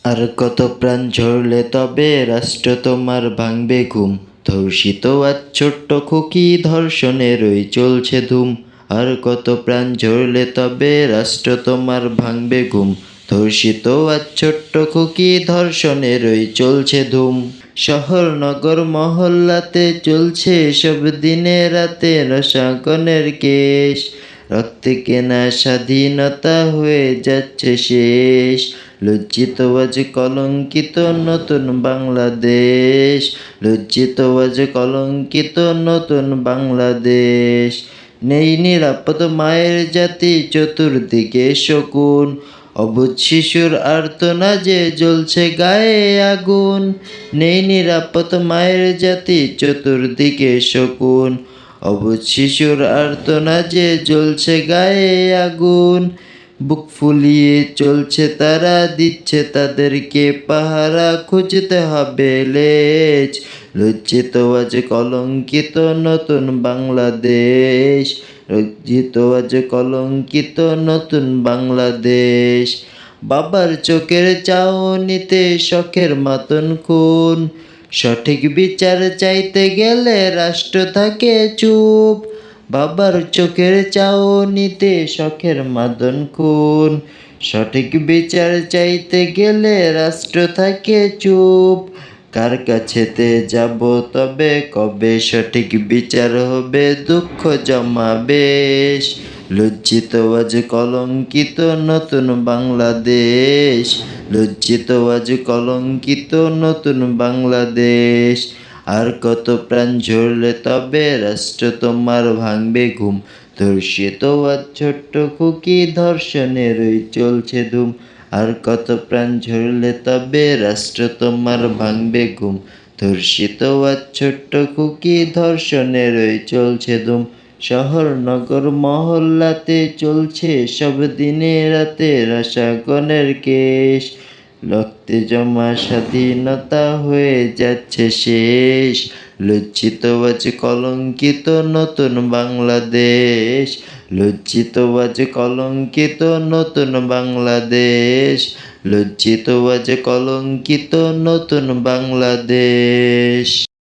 আর কত প্রাণ ঝরলে তবে রাষ্ট্র তোমার ভাঙবে ঘুম। ধর্ষিত আজ ছোট্ট খুকি ধর্ষণেরই চলছে ধুম। আর কত প্রাণ ঝরলে তবে রাষ্ট্র তোমার ভাঙবে ঘুম। ধর্ষিত আজ ছোট্ট খুকি ধর্ষণেরই চলছে ধুম। শহর নগর মহল্লাতে চলছে সব দিনে রাতে রসায়নের কেশ। রক্তে কেনা স্বাধীনতা হয়ে যাচ্ছে শেষ। লজ্জিত আজ কলঙ্কিত নতুন বাংলাদেশ। লজ্জিত আজ কলঙ্কিত নতুন বাংলাদেশ। নেই নিরাপদ মায়ের জাতি, চতুর্দিকে শকুন। অবুঝ শিশুর আর্তনাদে জ্বলছে গায়ে আগুন। নেই নিরাপদ মায়ের জাতি, চতুর্দিকে শকুন। অবুঝ শিশুর আর্তনাদে জ্বলছে গায়ে আগুন। বুক ফুলিয়ে চলছে তারা, দিচ্ছে তাদেরকে পাহারা, খুঁজতে হবে লেজ। লজ্জিত আজ কলঙ্কিত নতুন বাংলাদেশ। লজ্জিত আজ কলঙ্কিত নতুন বাংলাদেশ। বাবার চোখের চাউনিতে শখের মাতন খুন। সঠিক বিচার চাইতে গেলে রাষ্ট্র থাকে চুপ। বাবার চোখের চাউনিতে শখের মাদন খুন। সঠিক বিচার চাইতে গেলে রাষ্ট্র থাকে চুপ। কার কাছেতে যাব তবে, কবে সঠিক বিচার হবে, দুঃখ জমাবেশ। লজ্জিত আজ কলঙ্কিত নতুন বাংলাদেশ। লজ্জিত আজ কলঙ্কিত নতুন বাংলাদেশ। আর কত প্রাণ ঝরলে তবে রাষ্ট্র তোমার ভাঙবে ঘুম। ধর্ষিত আজ ছোট্ট খুকি ধর্ষণেরই চলছে ধুম। আর কত প্রাণ ঝরলে তবে রাষ্ট্র তোমার ভাঙবে ঘুম। ধর্ষিত আজ ছোট্ট খুকি ধর্ষণেরই চলছে ধুম। শহর নগর মহল্লাতে চলছে সব দিনে রাতে রসায়নের কেশ। রক্তে জমা স্বাধীনতা হয়ে যাচ্ছে শেষ। লজ্জিত আজ কলঙ্কিত নতুন বাংলাদেশ। লজ্জিত আজ কলঙ্কিত নতুন বাংলাদেশ। লজ্জিত আজ কলঙ্কিত নতুন বাংলাদেশ।